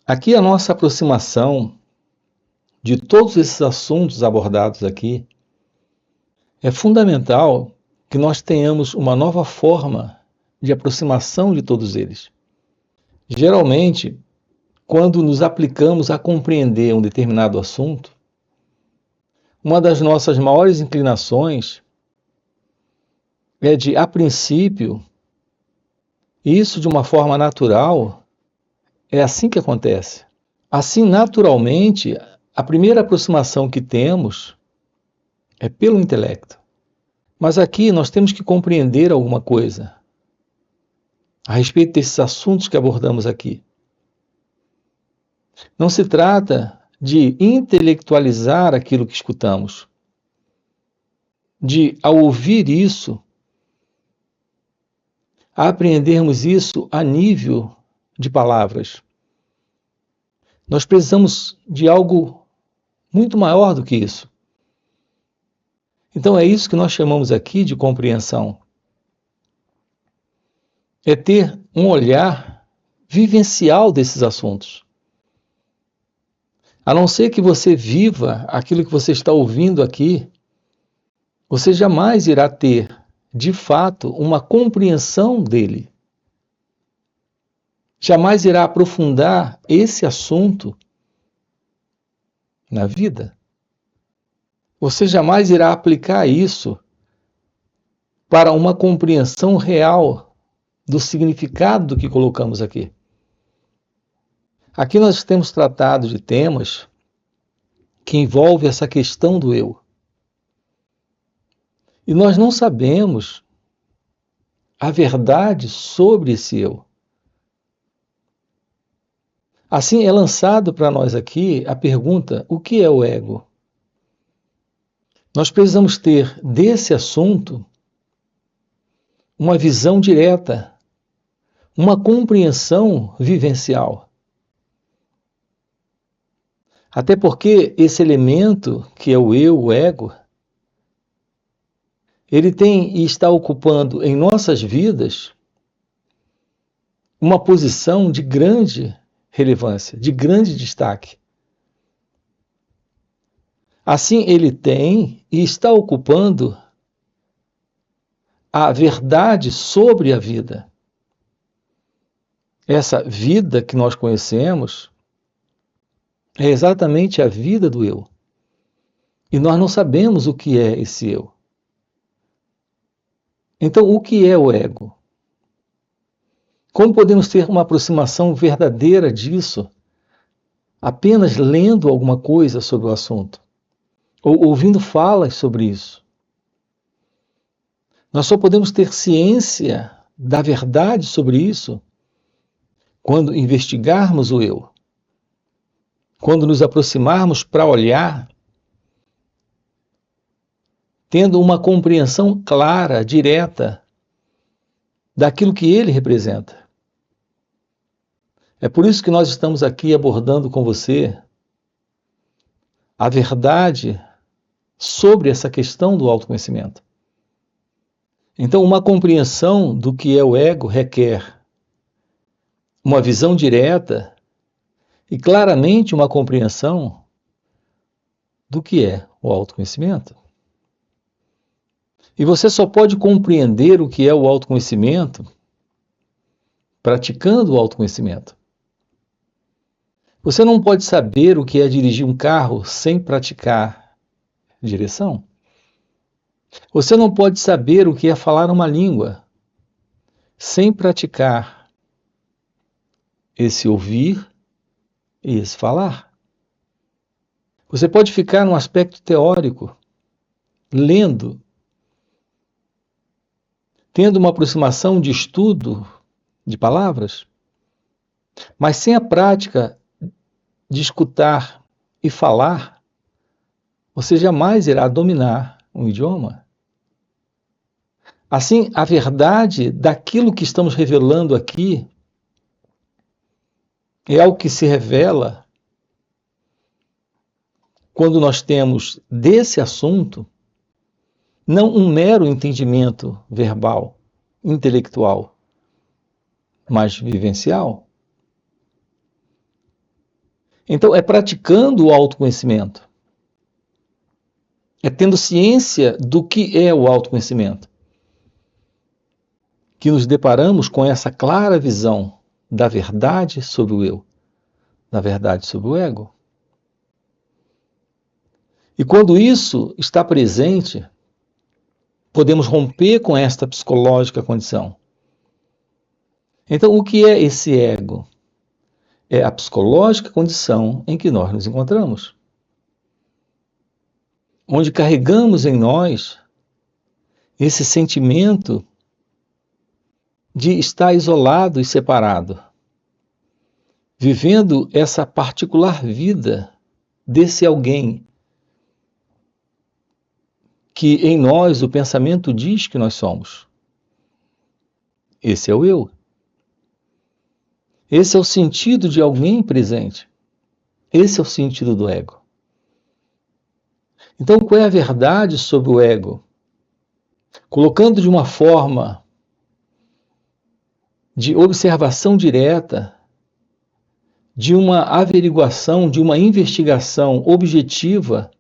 Aqui a nossa aproximação de todos esses assuntos abordados aqui é fundamental que nós tenhamos uma nova forma de aproximação de todos eles. Geralmente, quando nos aplicamos a compreender um determinado assunto, uma das nossas maiores inclinações é de, a princípio, isso de uma forma natural, é assim que acontece. Assim, naturalmente, a primeira aproximação que temos é pelo intelecto. Mas aqui nós temos que compreender alguma coisa a respeito desses assuntos que abordamos aqui. Não se trata de intelectualizar aquilo que escutamos, de, ao ouvir isso, apreendermos isso a nível de palavras. Nós precisamos de algo muito maior do que isso. Então é isso que nós chamamos aqui de compreensão. É ter um olhar vivencial desses assuntos. A não ser que você viva aquilo que você está ouvindo aqui, você jamais irá ter, de fato, uma compreensão dele. Jamais irá aprofundar esse assunto na vida. Você jamais irá aplicar isso para uma compreensão real do significado do que colocamos aqui. Aqui nós temos tratado de temas que envolvem essa questão do eu. E nós não sabemos a verdade sobre esse eu. Assim é lançado para nós aqui a pergunta: o que é o ego? Nós precisamos ter desse assunto uma visão direta, uma compreensão vivencial. Até porque esse elemento, que é o eu, o ego, ele tem e está ocupando em nossas vidas uma posição de grande relevância, de grande destaque. Assim, ele tem e está ocupando a verdade sobre a vida. Essa vida que nós conhecemos é exatamente a vida do eu. E nós não sabemos o que é esse eu. Então, o que é o ego? Como podemos ter uma aproximação verdadeira disso apenas lendo alguma coisa sobre o assunto? Ou ouvindo falas sobre isso? Nós só podemos ter ciência da verdade sobre isso quando investigarmos o eu. Quando nos aproximarmos para olhar, tendo uma compreensão clara, direta, daquilo que ele representa. É por isso que nós estamos aqui abordando com você a verdade sobre essa questão do autoconhecimento. Então, uma compreensão do que é o ego requer uma visão direta e claramente uma compreensão do que é o autoconhecimento. E você só pode compreender o que é o autoconhecimento praticando o autoconhecimento. Você não pode saber o que é dirigir um carro sem praticar direção. Você não pode saber o que é falar uma língua sem praticar esse ouvir e esse falar. Você pode ficar num aspecto teórico, lendo, tendo uma aproximação de estudo de palavras, mas sem a prática de escutar e falar, você jamais irá dominar um idioma. Assim, a verdade daquilo que estamos revelando aqui é algo que se revela quando nós temos desse assunto não um mero entendimento verbal, intelectual, mas vivencial. Então, é praticando o autoconhecimento. É tendo ciência do que é o autoconhecimento que nos deparamos com essa clara visão da verdade sobre o eu, da verdade sobre o ego. E quando isso está presente, podemos romper com esta psicológica condição. Então, o que é esse ego? É a psicológica condição em que nós nos encontramos, onde carregamos em nós esse sentimento de estar isolado e separado, vivendo essa particular vida desse alguém que em nós o pensamento diz que nós somos. Esse é o eu. Esse é o sentido de alguém presente. Esse é o sentido do ego. Então, qual é a verdade sobre o ego? Colocando de uma forma de observação direta, de uma averiguação, de uma investigação objetiva,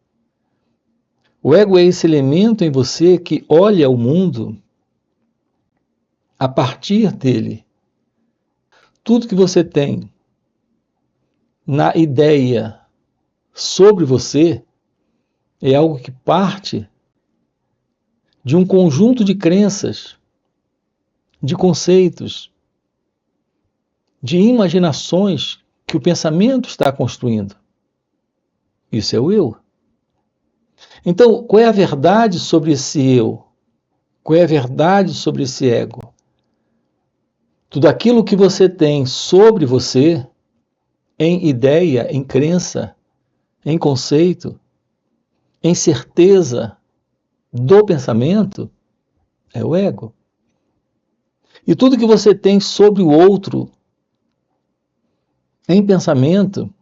o ego é esse elemento em você que olha o mundo a partir dele. Tudo que você tem na ideia sobre você é algo que parte de um conjunto de crenças, de conceitos, de imaginações que o pensamento está construindo. Isso é o eu. Então, qual é a verdade sobre esse eu? Qual é a verdade sobre esse ego? Tudo aquilo que você tem sobre você, em ideia, em crença, em conceito, em certeza do pensamento, é o ego. E tudo que você tem sobre o outro, em pensamento,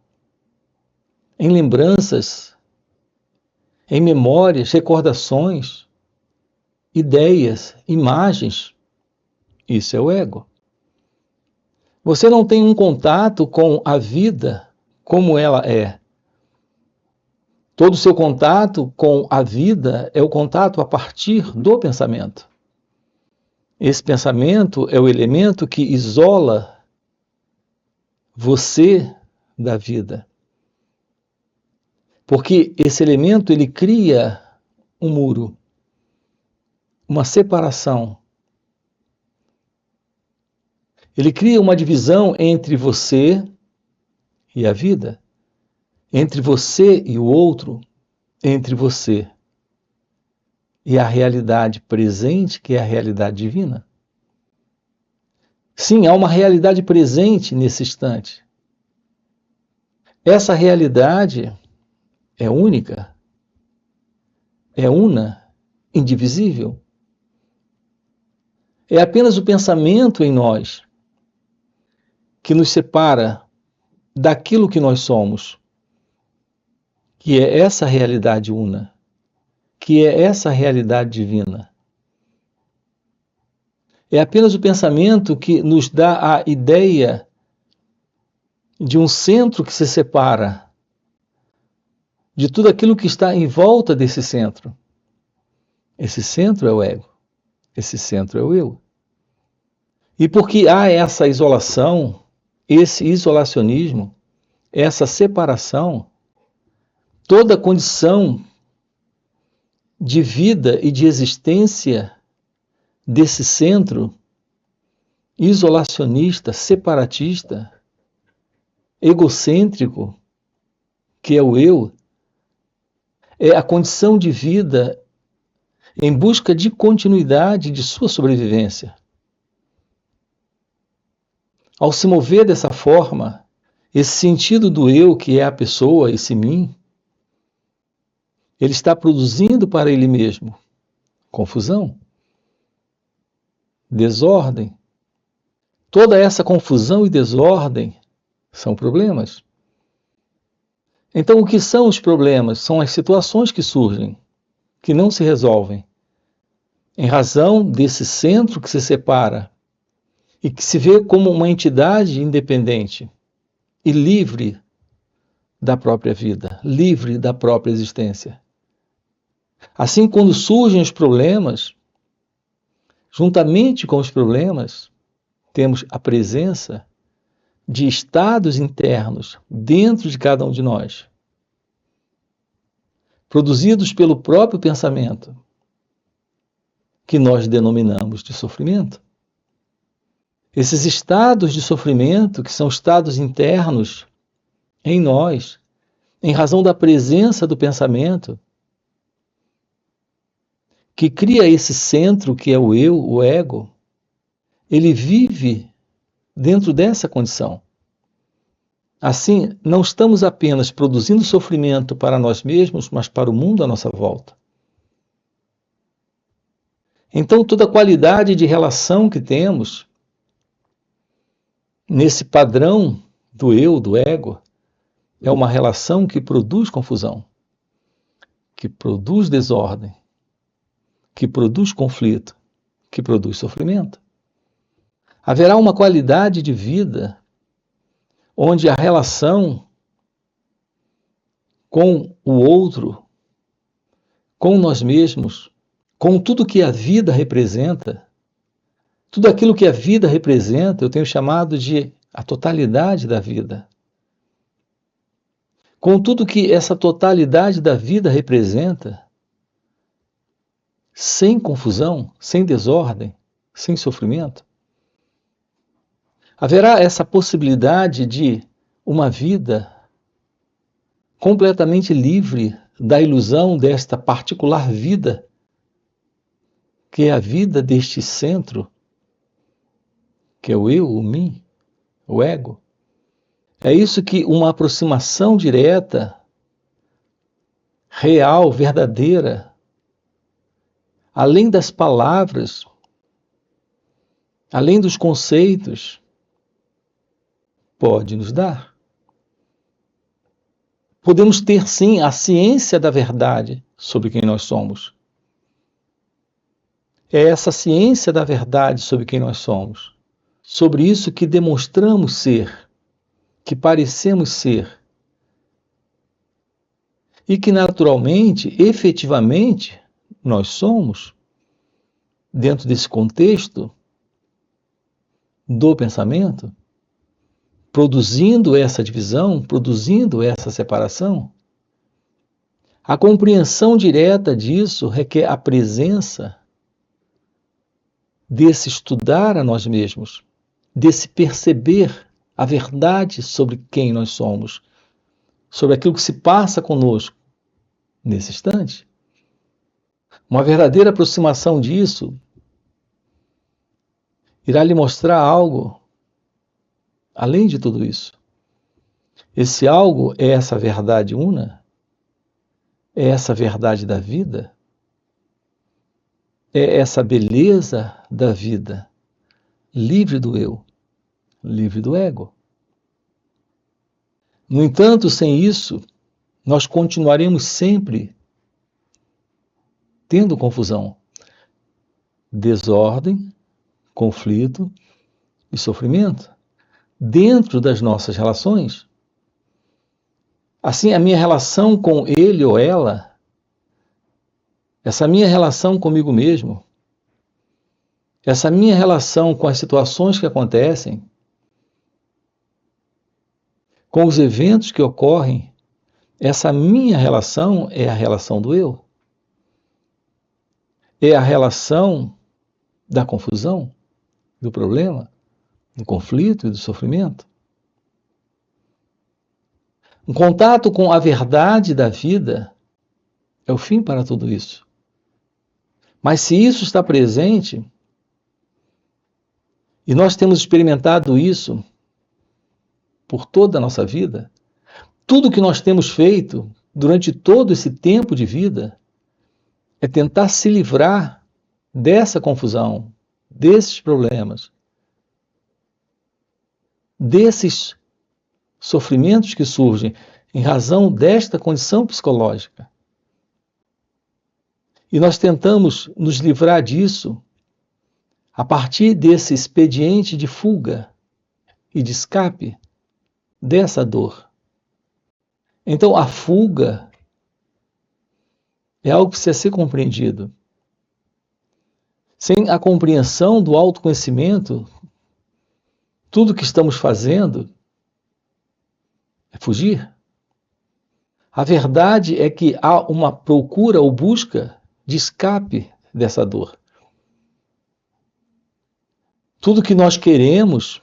em lembranças, em memórias, recordações, ideias, imagens, isso é o ego. Você não tem um contato com a vida como ela é. Todo o seu contato com a vida é o contato a partir do pensamento. Esse pensamento é o elemento que isola você da vida. Porque esse elemento, ele cria um muro, uma separação. Ele cria uma divisão entre você e a vida, entre você e o outro, entre você e a realidade presente, que é a realidade divina. Sim, há uma realidade presente nesse instante. Essa realidade é única, é una, indivisível. É apenas o pensamento em nós que nos separa daquilo que nós somos, que é essa realidade una, que é essa realidade divina. É apenas o pensamento que nos dá a ideia de um centro que se separa de tudo aquilo que está em volta desse centro. Esse centro é o ego, esse centro é o eu. E porque há essa isolação, esse isolacionismo, essa separação, toda condição de vida e de existência desse centro isolacionista, separatista, egocêntrico, que é o eu, é a condição de vida em busca de continuidade de sua sobrevivência. Ao se mover dessa forma, esse sentido do eu, que é a pessoa, esse mim, ele está produzindo para ele mesmo confusão, desordem. Toda essa confusão e desordem são problemas. Então, o que são os problemas? São as situações que surgem, que não se resolvem, em razão desse centro que se separa e que se vê como uma entidade independente e livre da própria vida, livre da própria existência. Assim, quando surgem os problemas, juntamente com os problemas, temos a presença de estados internos dentro de cada um de nós, produzidos pelo próprio pensamento, que nós denominamos de sofrimento. Esses estados de sofrimento, que são estados internos em nós, em razão da presença do pensamento, que cria esse centro que é o eu, o ego, ele vive dentro dessa condição. Assim, não estamos apenas produzindo sofrimento para nós mesmos, mas para o mundo à nossa volta. Então, toda a qualidade de relação que temos nesse padrão do eu, do ego, é uma relação que produz confusão, que produz desordem, que produz conflito, que produz sofrimento. Haverá uma qualidade de vida onde a relação com o outro, com nós mesmos, com tudo que a vida representa, tudo aquilo que a vida representa, eu tenho chamado de a totalidade da vida. Com tudo que essa totalidade da vida representa, sem confusão, sem desordem, sem sofrimento, haverá essa possibilidade de uma vida completamente livre da ilusão desta particular vida, que é a vida deste centro, que é o eu, o mim, o ego. É isso que uma aproximação direta, real, verdadeira, além das palavras, além dos conceitos, pode nos dar. Podemos ter, sim, a ciência da verdade sobre quem nós somos. É essa ciência da verdade sobre quem nós somos, sobre isso que demonstramos ser, que parecemos ser, e que naturalmente, efetivamente, nós somos, dentro desse contexto do pensamento, produzindo essa divisão, produzindo essa separação. A compreensão direta disso requer a presença desse estudar a nós mesmos, desse perceber a verdade sobre quem nós somos, sobre aquilo que se passa conosco nesse instante. Uma verdadeira aproximação disso irá lhe mostrar algo além de tudo isso. Esse algo é essa verdade una, é essa verdade da vida, é essa beleza da vida, livre do eu, livre do ego. No entanto, sem isso, nós continuaremos sempre tendo confusão, desordem, conflito e sofrimento dentro das nossas relações. Assim, a minha relação com ele ou ela, essa minha relação comigo mesmo, essa minha relação com as situações que acontecem, com os eventos que ocorrem, essa minha relação é a relação do eu. É a relação da confusão, do problema, do conflito e do sofrimento. Um contato com a verdade da vida é o fim para tudo isso. Mas se isso está presente, e nós temos experimentado isso por toda a nossa vida, tudo que nós temos feito durante todo esse tempo de vida é tentar se livrar dessa confusão, desses problemas, desses sofrimentos que surgem em razão desta condição psicológica. E nós tentamos nos livrar disso a partir desse expediente de fuga e de escape dessa dor. Então, a fuga é algo que precisa ser compreendido. Sem a compreensão do autoconhecimento, tudo que estamos fazendo é fugir. A verdade é que há uma procura ou busca de escape dessa dor. Tudo que nós queremos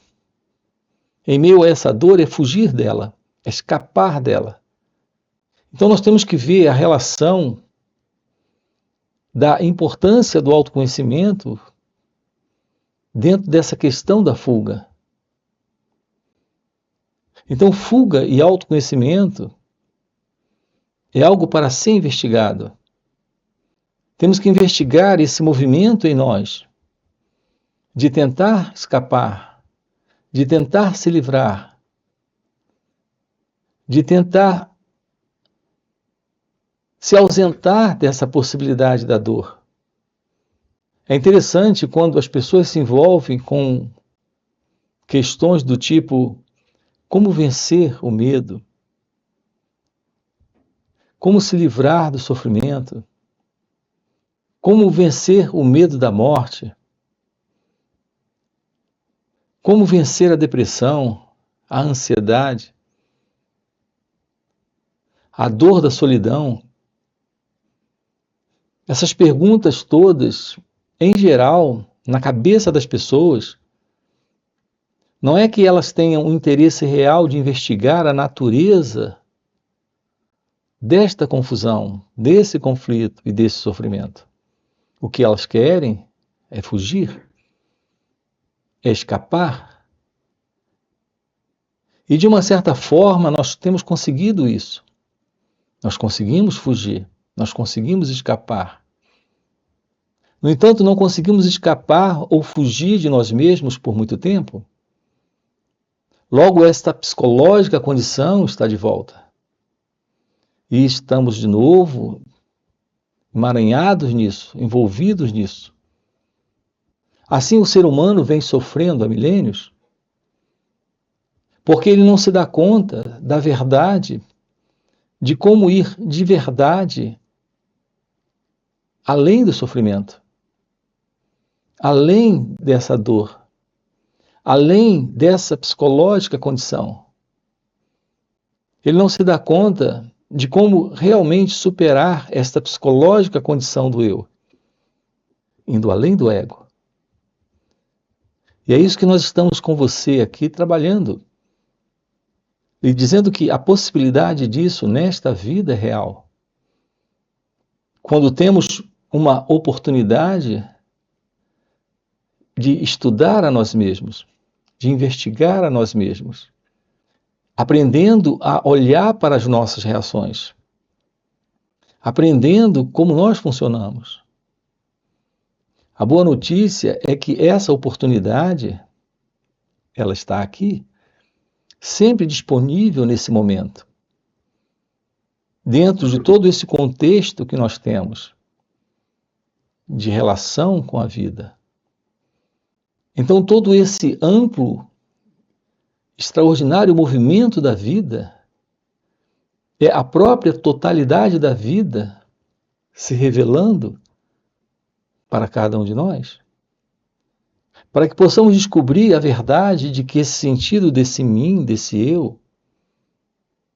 em meio a essa dor é fugir dela, é escapar dela. Então nós temos que ver a relação da importância do autoconhecimento dentro dessa questão da fuga. Então, fuga e autoconhecimento é algo para ser investigado. Temos que investigar esse movimento em nós de tentar escapar, de tentar se livrar, de tentar se ausentar dessa possibilidade da dor. É interessante quando as pessoas se envolvem com questões do tipo: como vencer o medo? Como se livrar do sofrimento? Como vencer o medo da morte? Como vencer a depressão, a ansiedade, a dor da solidão? Essas perguntas todas, em geral, na cabeça das pessoas, não é que elas tenham um interesse real de investigar a natureza desta confusão, desse conflito e desse sofrimento. O que elas querem é fugir, é escapar. E de uma certa forma nós temos conseguido isso. Nós conseguimos fugir, nós conseguimos escapar. No entanto, não conseguimos escapar ou fugir de nós mesmos por muito tempo. Logo, esta psicológica condição está de volta. E estamos de novo emaranhados nisso, envolvidos nisso. Assim o ser humano vem sofrendo há milênios, porque ele não se dá conta da verdade, de como ir de verdade além do sofrimento, além dessa dor, além dessa psicológica condição. Ele não se dá conta de como realmente superar esta psicológica condição do eu, indo além do ego. E é isso que nós estamos com você aqui trabalhando, e dizendo que a possibilidade disso nesta vida é real. Quando temos uma oportunidade de estudar a nós mesmos, de investigar a nós mesmos, aprendendo a olhar para as nossas reações, aprendendo como nós funcionamos. A boa notícia é que essa oportunidade, ela está aqui, sempre disponível nesse momento, dentro de todo esse contexto que nós temos de relação com a vida. Então, todo esse amplo, extraordinário movimento da vida é a própria totalidade da vida se revelando para cada um de nós, para que possamos descobrir a verdade de que esse sentido desse mim, desse eu,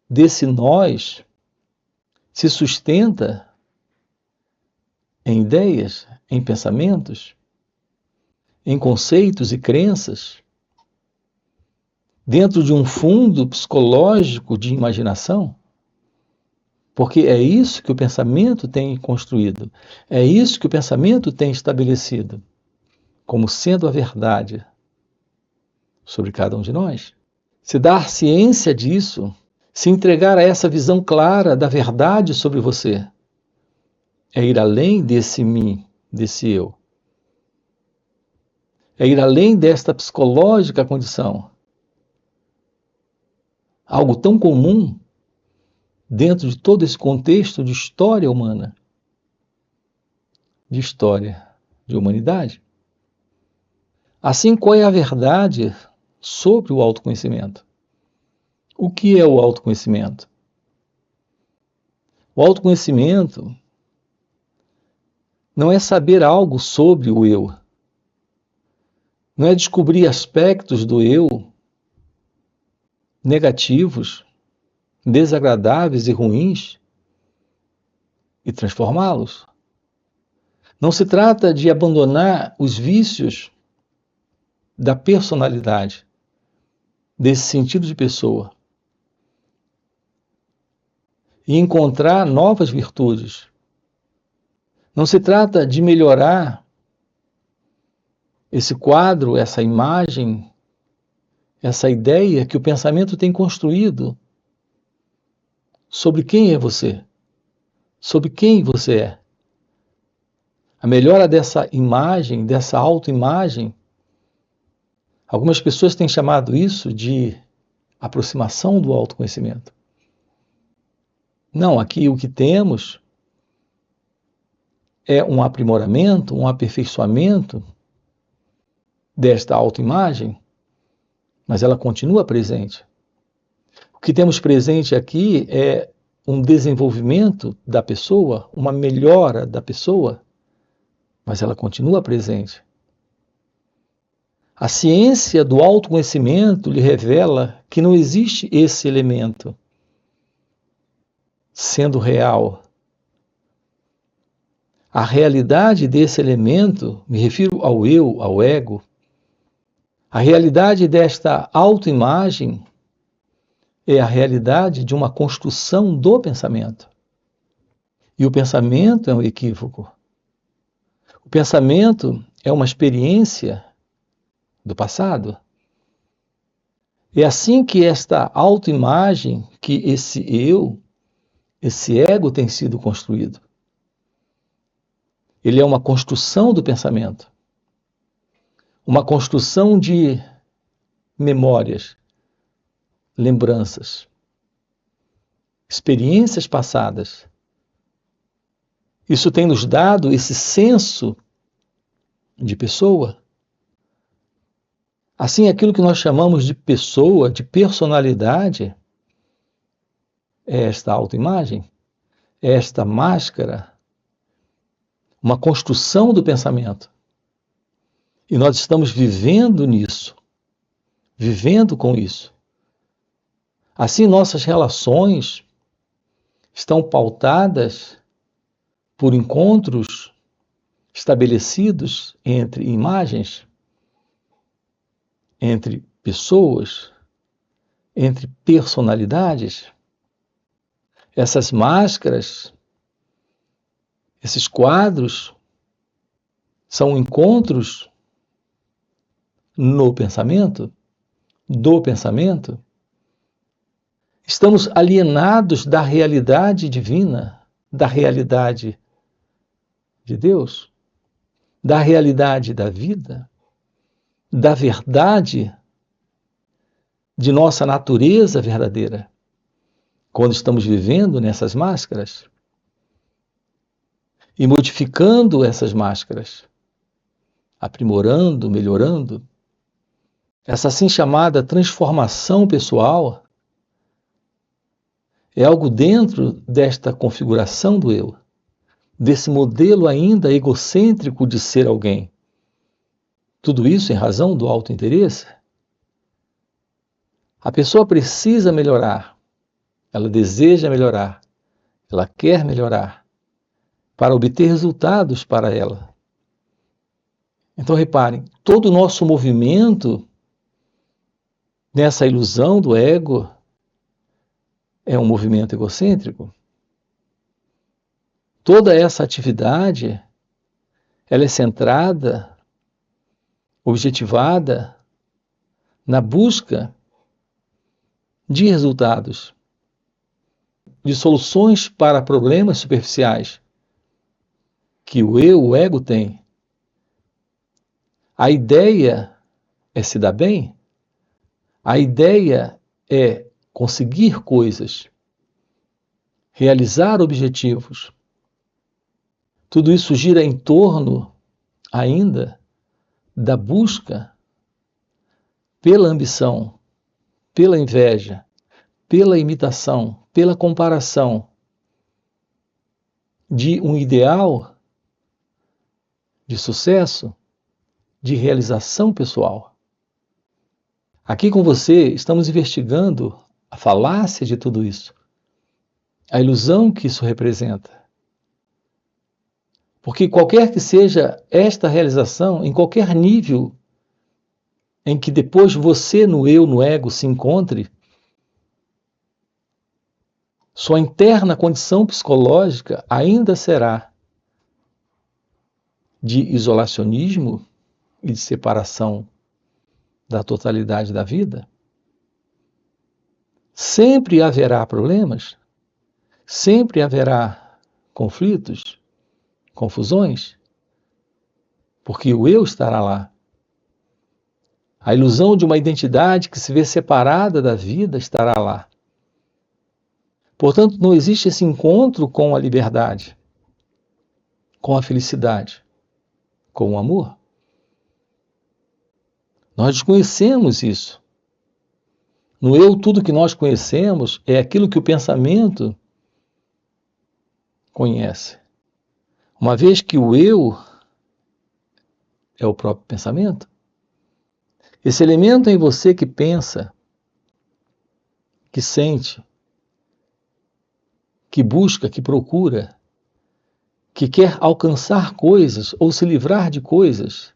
desse nós, se sustenta em ideias, em pensamentos, em conceitos e crenças, dentro de um fundo psicológico de imaginação, porque é isso que o pensamento tem construído, é isso que o pensamento tem estabelecido como sendo a verdade sobre cada um de nós. Se dar ciência disso, se entregar a essa visão clara da verdade sobre você, é ir além desse mim, desse eu. É ir além desta psicológica condição. Algo tão comum dentro de todo esse contexto de história humana, de história de humanidade. Assim, qual é a verdade sobre o autoconhecimento? O que é o autoconhecimento? O autoconhecimento não é saber algo sobre o eu. Não é descobrir aspectos do eu negativos, desagradáveis e ruins e transformá-los. Não se trata de abandonar os vícios da personalidade, desse sentido de pessoa, e encontrar novas virtudes. Não se trata de melhorar esse quadro, essa imagem, essa ideia que o pensamento tem construído sobre quem é você, sobre quem você é. A melhora dessa imagem, dessa autoimagem, algumas pessoas têm chamado isso de aproximação do autoconhecimento. Não, aqui o que temos é um aprimoramento, um aperfeiçoamento desta autoimagem, mas ela continua presente. O que temos presente aqui é um desenvolvimento da pessoa, uma melhora da pessoa, mas ela continua presente. A ciência do autoconhecimento lhe revela que não existe esse elemento sendo real. A realidade desse elemento, me refiro ao eu, ao ego, a realidade desta autoimagem é a realidade de uma construção do pensamento. E o pensamento é um equívoco. O pensamento é uma experiência do passado. É assim que esta autoimagem, que esse eu, esse ego tem sido construído. Ele é uma construção do pensamento. Uma construção de memórias, lembranças, experiências passadas. Isso tem nos dado esse senso de pessoa. Assim, aquilo que nós chamamos de pessoa, de personalidade, é esta autoimagem, é esta máscara, uma construção do pensamento. E nós estamos vivendo nisso, vivendo com isso. Assim, nossas relações estão pautadas por encontros estabelecidos entre imagens, entre pessoas, entre personalidades. Essas máscaras, esses quadros, são encontros no pensamento, do pensamento. Estamos alienados da realidade divina, da realidade de Deus, da realidade da vida, da verdade de nossa natureza verdadeira, quando estamos vivendo nessas máscaras e modificando essas máscaras, aprimorando, melhorando. Essa assim chamada transformação pessoal é algo dentro desta configuração do eu, desse modelo ainda egocêntrico de ser alguém. Tudo isso em razão do autointeresse. A pessoa precisa melhorar, ela deseja melhorar, ela quer melhorar, para obter resultados para ela. Então reparem, todo o nosso movimento nessa ilusão do ego é um movimento egocêntrico. Toda essa atividade, ela é centrada, objetivada na busca de resultados, de soluções para problemas superficiais que o eu, o ego tem. A ideia é se dar bem, a ideia é conseguir coisas, realizar objetivos. Tudo isso gira em torno ainda da busca pela ambição, pela inveja, pela imitação, pela comparação. de um ideal de sucesso, de realização pessoal. Aqui com você estamos investigando a falácia de tudo isso, a ilusão que isso representa. Porque qualquer que seja esta realização, em qualquer nível em que depois você no eu, no ego, se encontre, sua interna condição psicológica ainda será de isolacionismo e de separação da totalidade da vida. Sempre haverá problemas, sempre haverá conflitos, confusões, porque o eu estará lá. A ilusão de uma identidade que se vê separada da vida estará lá. Portanto, não existe esse encontro com a liberdade, com a felicidade, com o amor. Nós desconhecemos isso. No eu, tudo que nós conhecemos é aquilo que o pensamento conhece. Uma vez que o eu é o próprio pensamento, esse elemento em você que pensa, que sente, que busca, que procura, que quer alcançar coisas ou se livrar de coisas,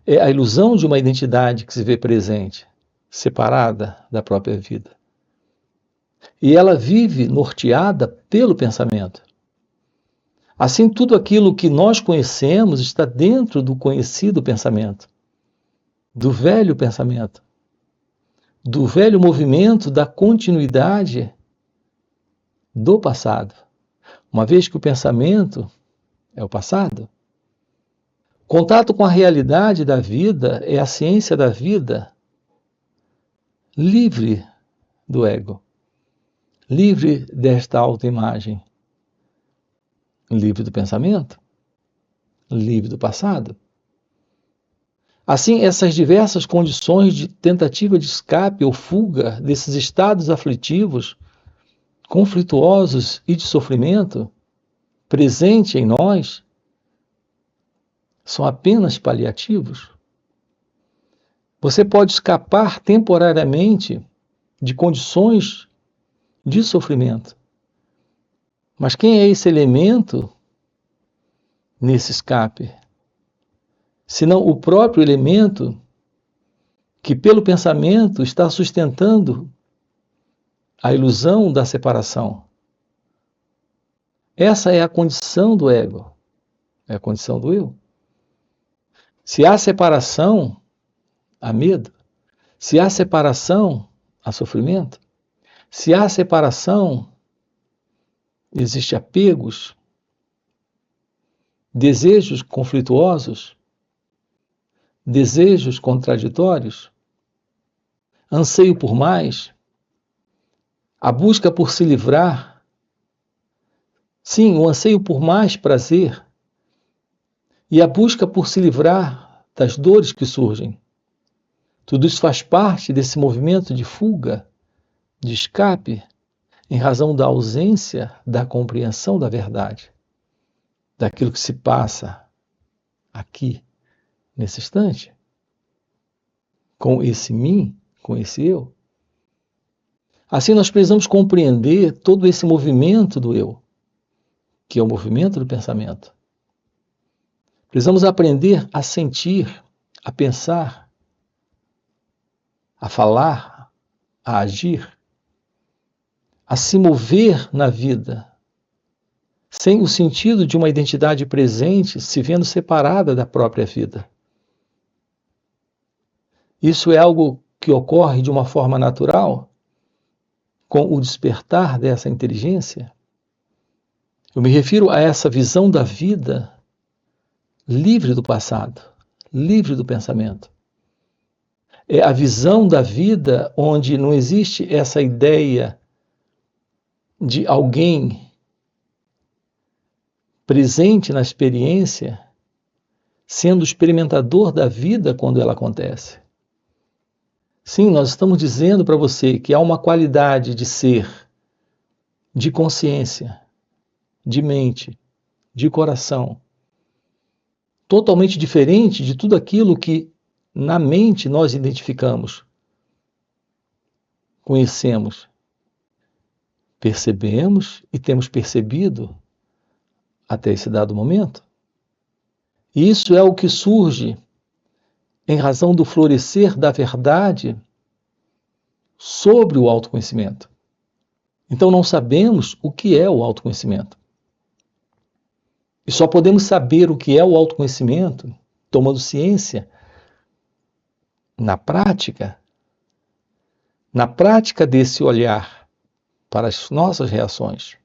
é a ilusão de uma identidade que se vê presente, separada da própria vida. E ela vive norteada pelo pensamento. Assim, tudo aquilo que nós conhecemos está dentro do conhecido pensamento, do velho pensamento, do velho movimento da continuidade do passado. Uma vez que o pensamento é o passado, contato com a realidade da vida é a ciência da vida livre do ego, livre desta autoimagem, livre do pensamento, livre do passado. Assim, essas diversas condições de tentativa de escape ou fuga desses estados aflitivos, conflituosos e de sofrimento, presente em nós, são apenas paliativos. Você pode escapar temporariamente de condições de sofrimento. Mas quem é esse elemento nesse escape? Senão o próprio elemento que, pelo pensamento, está sustentando a ilusão da separação. Essa é a condição do ego, é a condição do eu. Se há separação, há medo. Se há separação, há sofrimento. Se há separação, existem apegos, desejos conflituosos, desejos contraditórios, anseio por mais, a busca por se livrar, sim, o anseio por mais prazer e a busca por se livrar das dores que surgem. Tudo isso faz parte desse movimento de fuga, de escape, em razão da ausência da compreensão da verdade, daquilo que se passa aqui, nesse instante, com esse mim, com esse eu. Assim nós precisamos compreender todo esse movimento do eu, que é o movimento do pensamento. Precisamos aprender a sentir, a pensar, a falar, a agir, a se mover na vida, sem o sentido de uma identidade presente se vendo separada da própria vida. Isso é algo que ocorre de uma forma natural, com o despertar dessa inteligência. Eu me refiro a essa visão da vida livre do passado, livre do pensamento. É a visão da vida onde não existe essa ideia de alguém presente na experiência, sendo experimentador da vida quando ela acontece. Sim, nós estamos dizendo para você que há uma qualidade de ser, de consciência, de mente, de coração, totalmente diferente de tudo aquilo que na mente nós identificamos, conhecemos, percebemos e temos percebido até esse dado momento. E isso é o que surge em razão do florescer da verdade sobre o autoconhecimento. Então não sabemos o que é o autoconhecimento. E só podemos saber o que é o autoconhecimento, tomando ciência, na prática desse olhar para as nossas reações.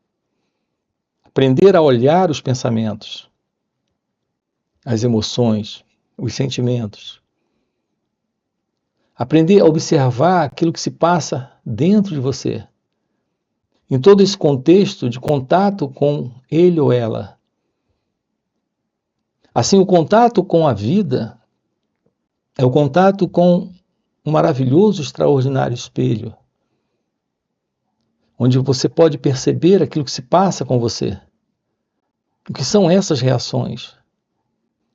Aprender a olhar os pensamentos, as emoções, os sentimentos. Aprender a observar aquilo que se passa dentro de você. Em todo esse contexto de contato com ele ou ela. Assim, o contato com a vida é o contato com um maravilhoso, extraordinário espelho, onde você pode perceber aquilo que se passa com você. O que são essas reações?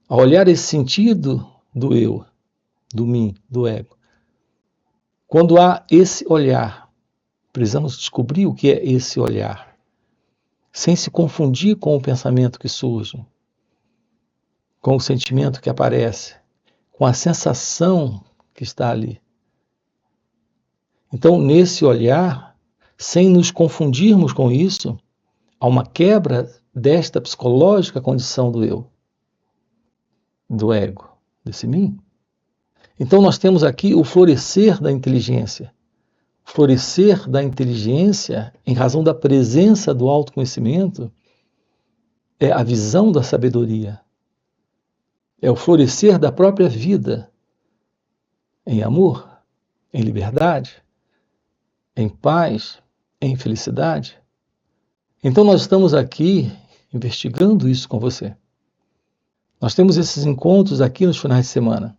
Ao olhar esse sentido do eu, do mim, do ego, quando há esse olhar, precisamos descobrir o que é esse olhar, sem se confundir com o pensamento que surge, com o sentimento que aparece, com a sensação que está ali. Então, nesse olhar, sem nos confundirmos com isso, há uma quebra desta psicológica condição do eu, do ego, desse mim. Então, nós temos aqui o florescer da inteligência. Florescer da inteligência, em razão da presença do autoconhecimento, é a visão da sabedoria. É o florescer da própria vida, em amor, em liberdade, em paz, em felicidade. Então nós estamos aqui investigando isso com você. Nós temos esses encontros aqui nos finais de semana,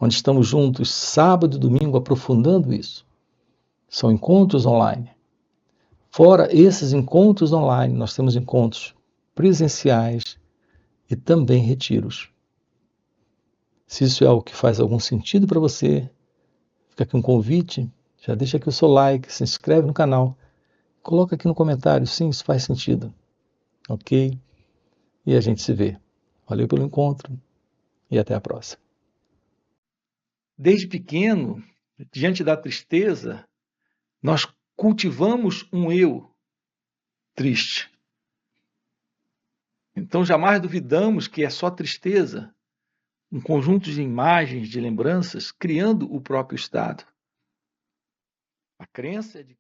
onde estamos juntos sábado e domingo aprofundando isso. São encontros online. Fora esses encontros online, nós temos encontros presenciais e também retiros. Se isso é algo que faz algum sentido para você, fica aqui um convite, já deixa aqui o seu like, se inscreve no canal, coloca aqui no comentário, sim, isso faz sentido, ok? E a gente se vê. Valeu pelo encontro e até a próxima. Desde pequeno, diante da tristeza, nós cultivamos um eu triste. Então jamais duvidamos que é só tristeza, um conjunto de imagens, de lembranças, criando o próprio estado. A crença é de que